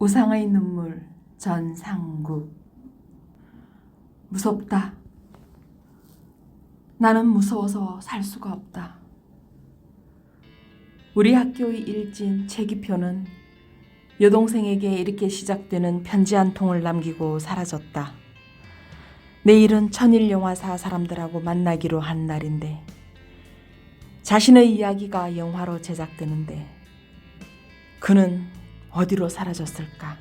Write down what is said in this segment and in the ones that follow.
우상의 눈물 전상국. 무섭다. 나는 무서워서 살 수가 없다. 우리 학교의 일진 최기표는 여동생에게 이렇게 시작되는 편지 한 통을 남기고 사라졌다. 내일은 천일영화사 사람들하고 만나기로 한 날인데 자신의 이야기가 영화로 제작되는데 그는 어디로 사라졌을까?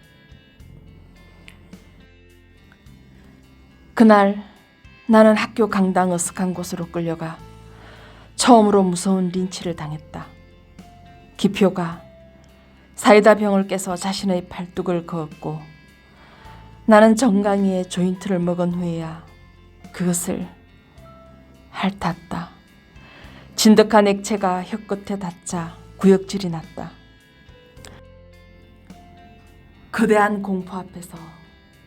그날 나는 학교 강당 어색한 곳으로 끌려가 처음으로 무서운 린치를 당했다. 기표가 사이다 병을 깨서 자신의 팔뚝을 그었고 나는 정강이의 조인트를 먹은 후에야 그것을 핥았다. 진득한 액체가 혀끝에 닿자 구역질이 났다. 거대한 공포 앞에서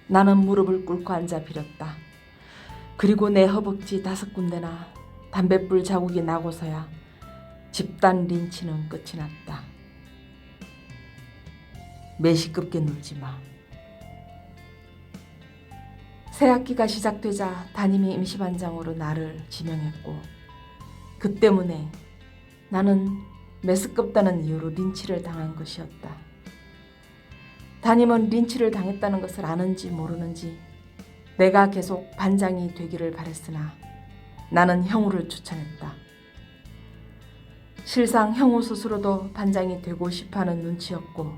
나는 무릎을 꿇고 앉아 빌었다. 그리고 내 허벅지 5군데나 담뱃불 자국이 나고서야 집단 린치는 끝이 났다. 매시끄럽게 놀지 마. 새학기가 시작되자 담임이 임시반장으로 나를 지명했고 그 때문에 나는 메스껍다는 이유로 린치를 당한 것이었다. 담임은 린치를 당했다는 것을 아는지 모르는지 내가 계속 반장이 되기를 바랬으나 나는 형우를 추천했다. 실상 형우 스스로도 반장이 되고 싶어하는 눈치였고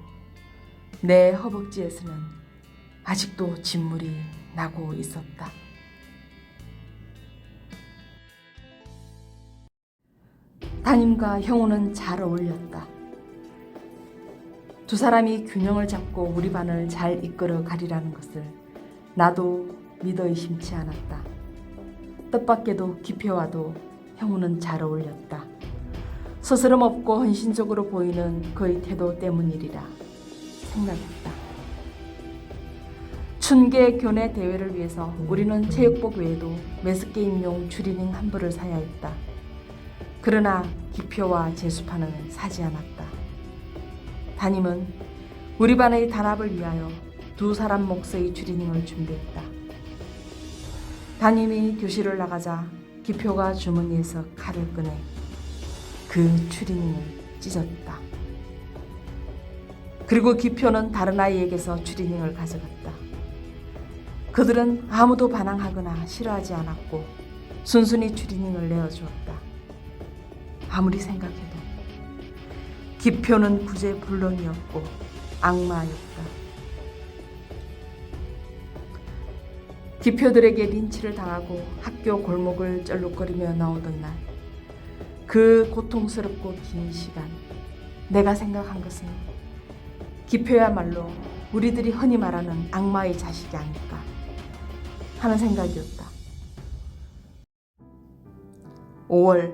내 허벅지에서는 아직도 진물이 나고 있었다. 담임과 형우는 잘 어울렸다. 두 사람이 균형을 잡고 우리 반을 잘 이끌어 가리라는 것을 나도 믿어 의심치 않았다. 뜻밖에도 기표와도 형우는 잘 어울렸다. 스스럼 없고 헌신적으로 보이는 그의 태도 때문이리라 생각했다. 춘계 교내 대회를 위해서 우리는 체육복 외에도 매스게임용 추리닝 한 벌을 사야 했다. 그러나 기표와 제수파는 사지 않았다. 담임은 우리 반의 단합을 위하여 2사람 몫의 추리닝을 준비했다. 담임이 교실을 나가자 기표가 주머니에서 칼을 꺼내 그 추리닝을 찢었다. 그리고 기표는 다른 아이에게서 추리닝을 가져갔다. 그들은 아무도 반항하거나 싫어하지 않았고 순순히 추리닝을 내어주었다. 아무리 생각해도 기표는 구제불능이었고 악마였다. 기표들에게 린치를 당하고 학교 골목을 쩔룩거리며 나오던 날, 그 고통스럽고 긴 시간, 내가 생각한 것은 기표야말로 우리들이 흔히 말하는 악마의 자식이 아닐까 하는 생각이었다. 5월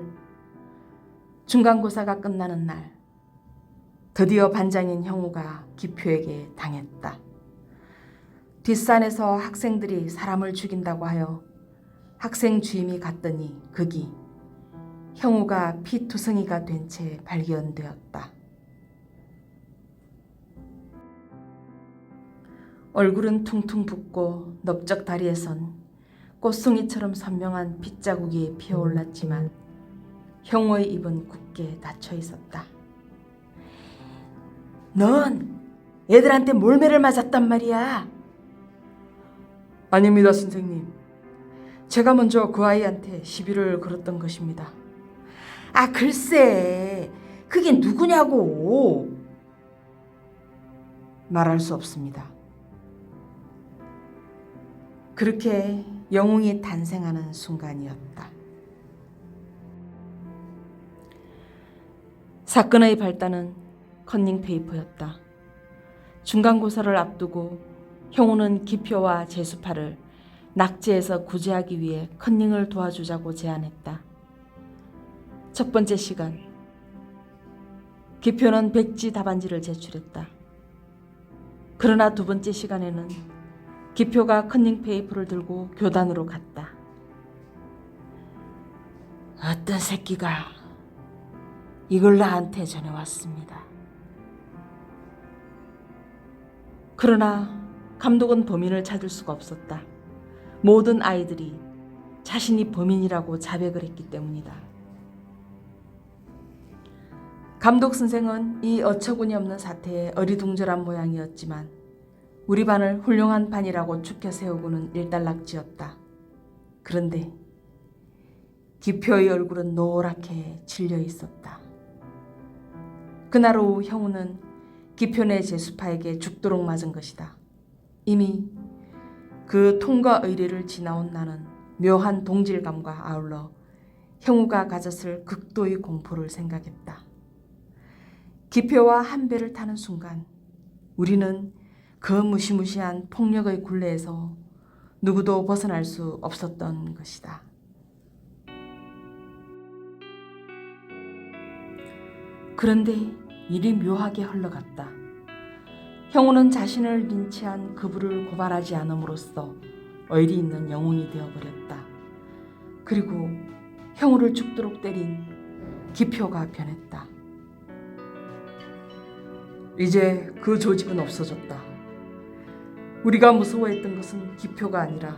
중간고사가 끝나는 날, 드디어 반장인 형우가 기표에게 당했다. 뒷산에서 학생들이 사람을 죽인다고 하여 학생 주임이 갔더니 거기 형우가 피투성이가 된 채 발견되었다. 얼굴은 퉁퉁 붓고 넓적 다리에선 꽃송이처럼 선명한 핏자국이 피어올랐지만 형우의 입은 굳게 닫혀 있었다. 넌 애들한테 몰매를 맞았단 말이야. 아닙니다, 선생님. 제가 먼저 그 아이한테 시비를 걸었던 것입니다. 아, 글쎄, 그게 누구냐고. 말할 수 없습니다. 그렇게 영웅이 탄생하는 순간이었다. 사건의 발단은 커닝페이퍼였다. 중간고사를 앞두고 형우는 기표와 제수파를 낙제에서 구제하기 위해 커닝을 도와주자고 제안했다. 첫 번째 시간, 기표는 백지 답안지를 제출했다. 그러나 두 번째 시간에는 기표가 커닝페이퍼를 들고 교단으로 갔다. 어떤 새끼가 이걸 나한테 전해왔습니다. 그러나 감독은 범인을 찾을 수가 없었다. 모든 아이들이 자신이 범인이라고 자백을 했기 때문이다. 감독 선생은 이 어처구니 없는 사태에 어리둥절한 모양이었지만 우리 반을 훌륭한 반이라고 축켜 세우고는 일단락지었다. 그런데 기표의 얼굴은 노랗게 질려 있었다. 그날 오후 형우는 기표네 제수파에게 죽도록 맞은 것이다. 이미 그 통과 의례를 지나온 나는 묘한 동질감과 아울러 형우가 가졌을 극도의 공포를 생각했다. 기표와 한 배를 타는 순간 우리는 그 무시무시한 폭력의 굴레에서 누구도 벗어날 수 없었던 것이다. 그런데 일이 묘하게 흘러갔다. 형우는 자신을 린치한 그부를 고발하지 않음으로써 의리 있는 영웅이 되어버렸다. 그리고 형우를 죽도록 때린 기표가 변했다. 이제 그 조직은 없어졌다. 우리가 무서워했던 것은 기표가 아니라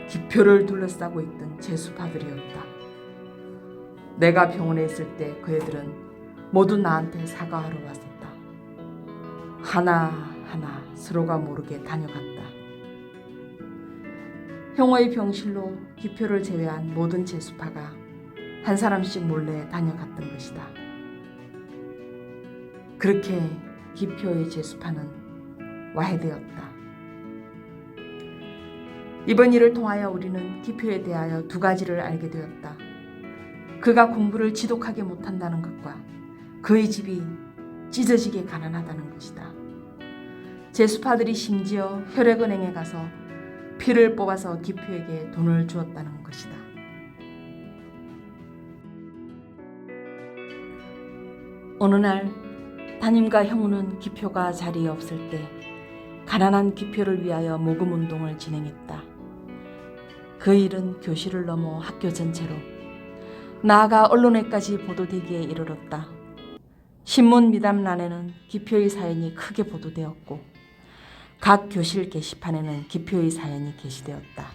기표를 둘러싸고 있던 제수파들이었다. 내가 병원에 있을 때 그 애들은 모두 나한테 사과하러 왔었다. 하나하나 서로가 모르게 다녀갔다. 형우의 병실로 기표를 제외한 모든 제수파가 한 사람씩 몰래 다녀갔던 것이다. 그렇게 기표의 제수파는 와해되었다. 이번 일을 통하여 우리는 기표에 대하여 두 가지를 알게 되었다. 그가 공부를 지독하게 못한다는 것과 그의 집이 찢어지게 가난하다는 것이다. 제수파들이 심지어 혈액은행에 가서 피를 뽑아서 기표에게 돈을 주었다는 것이다. 어느 날 담임과 형우는 기표가 자리에 없을 때 가난한 기표를 위하여 모금운동을 진행했다. 그 일은 교실을 넘어 학교 전체로 나아가 언론에까지 보도되기에 이르렀다. 신문 미담란에는 기표의 사연이 크게 보도되었고 각 교실 게시판에는 기표의 사연이 게시되었다.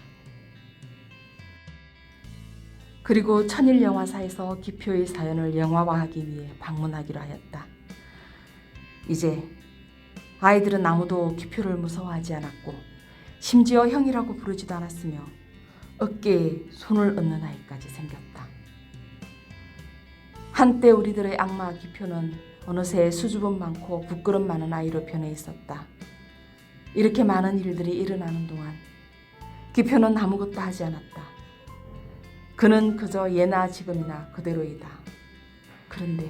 그리고 천일영화사에서 기표의 사연을 영화화하기 위해 방문하기로 하였다. 이제 아이들은 아무도 기표를 무서워하지 않았고 심지어 형이라고 부르지도 않았으며 어깨에 손을 얹는 아이까지 생겼다. 한때 우리들의 악마 기표는 어느새 수줍음 많고 부끄럼 많은 아이로 변해 있었다. 이렇게 많은 일들이 일어나는 동안 기표는 아무것도 하지 않았다. 그는 그저 예나 지금이나 그대로이다. 그런데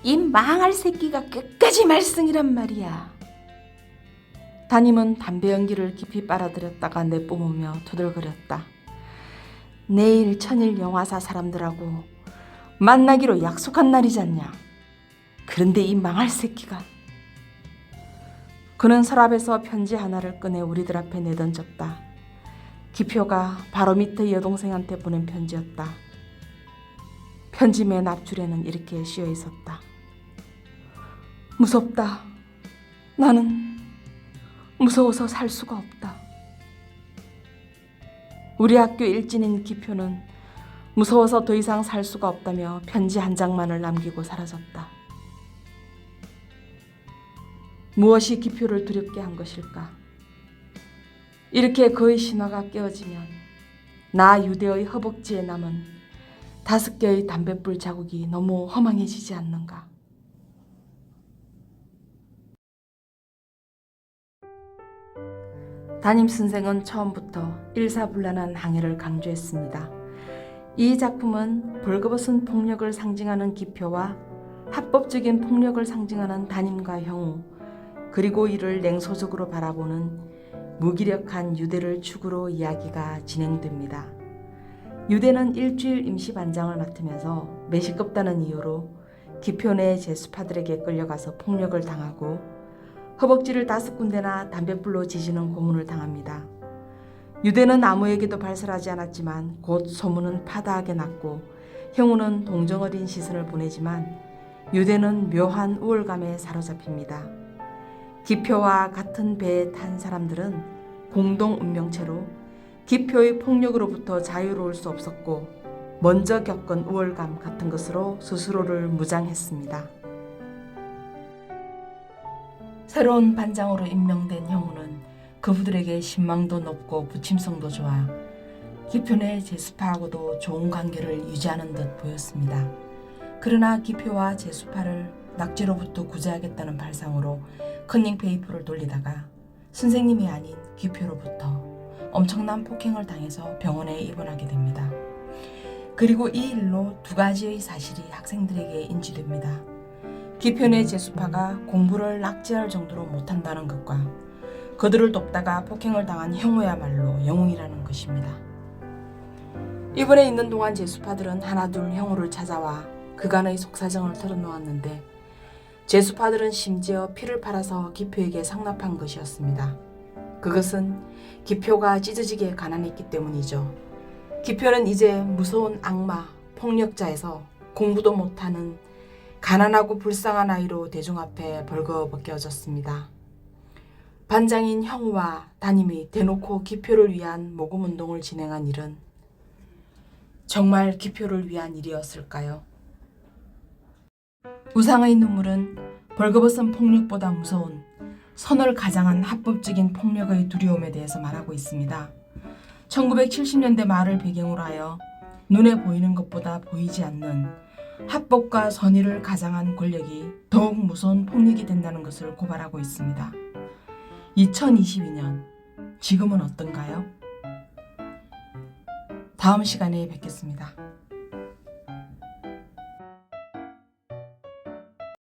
이 망할 새끼가 끝까지 말썽이란 말이야. 담임은 담배 연기를 깊이 빨아들였다가 내뿜으며 투덜거렸다. 내일 천일영화사 사람들하고 만나기로 약속한 날이잖냐. 그런데 이 망할 새끼가. 그는 서랍에서 편지 하나를 꺼내 우리들 앞에 내던졌다. 기표가 바로 밑에 여동생한테 보낸 편지였다. 편지 맨 앞줄에는 이렇게 씌어 있었다. 무섭다. 나는 무서워서 살 수가 없다. 우리 학교 일진인 기표는 무서워서 더 이상 살 수가 없다며 편지 한 장만을 남기고 사라졌다. 무엇이 기표를 두렵게 한 것일까? 이렇게 그의 신화가 깨어지면 나 유대의 허벅지에 남은 5개의 담뱃불 자국이 너무 허망해지지 않는가? 담임 선생은 처음부터 일사불란한 항해를 강조했습니다. 이 작품은 벌거벗은 폭력을 상징하는 기표와 합법적인 폭력을 상징하는 담임과 형우, 그리고 이를 냉소적으로 바라보는 무기력한 유대를 축으로 이야기가 진행됩니다. 유대는 일주일 임시반장을 맡으면서 매식겁다는 이유로 기표 내 제수파들에게 끌려가서 폭력을 당하고 허벅지를 5군데나 담뱃불로 지지는 고문을 당합니다. 유대는 아무에게도 발설하지 않았지만 곧 소문은 파다하게 났고 형우는 동정어린 시선을 보내지만 유대는 묘한 우월감에 사로잡힙니다. 기표와 같은 배에 탄 사람들은 공동 운명체로 기표의 폭력으로부터 자유로울 수 없었고 먼저 겪은 우월감 같은 것으로 스스로를 무장했습니다. 새로운 반장으로 임명된 형우는 그부들에게 신망도 높고 부침성도 좋아 기표 내 제수파하고도 좋은 관계를 유지하는 듯 보였습니다. 그러나 기표와 제수파를 낙지로부터 구제하겠다는 발상으로 커닝 페이퍼를 돌리다가 선생님이 아닌 기표로부터 엄청난 폭행을 당해서 병원에 입원하게 됩니다. 그리고 이 일로 두 가지의 사실이 학생들에게 인지됩니다. 기표 내 제수파가 공부를 낙제할 정도로 못한다는 것과 그들을 돕다가 폭행을 당한 형우야말로 영웅이라는 것입니다. 입원해 있는 동안 제수파들은 하나둘 형우를 찾아와 그간의 속사정을 털어놓았는데 제수파들은 심지어 피를 팔아서 기표에게 상납한 것이었습니다. 그것은 기표가 찢어지게 가난했기 때문이죠. 기표는 이제 무서운 악마, 폭력자에서 공부도 못하는 가난하고 불쌍한 아이로 대중 앞에 벌거벗겨졌습니다. 반장인 형우와 담임이 대놓고 기표를 위한 모금운동을 진행한 일은 정말 기표를 위한 일이었을까요? 우상의 눈물은 벌거벗은 폭력보다 무서운 선을 가장한 합법적인 폭력의 두려움에 대해서 말하고 있습니다. 1970년대 말을 배경으로 하여 눈에 보이는 것보다 보이지 않는 합법과 선의를 가장한 권력이 더욱 무서운 폭력이 된다는 것을 고발하고 있습니다. 2022년, 지금은 어떤가요? 다음 시간에 뵙겠습니다.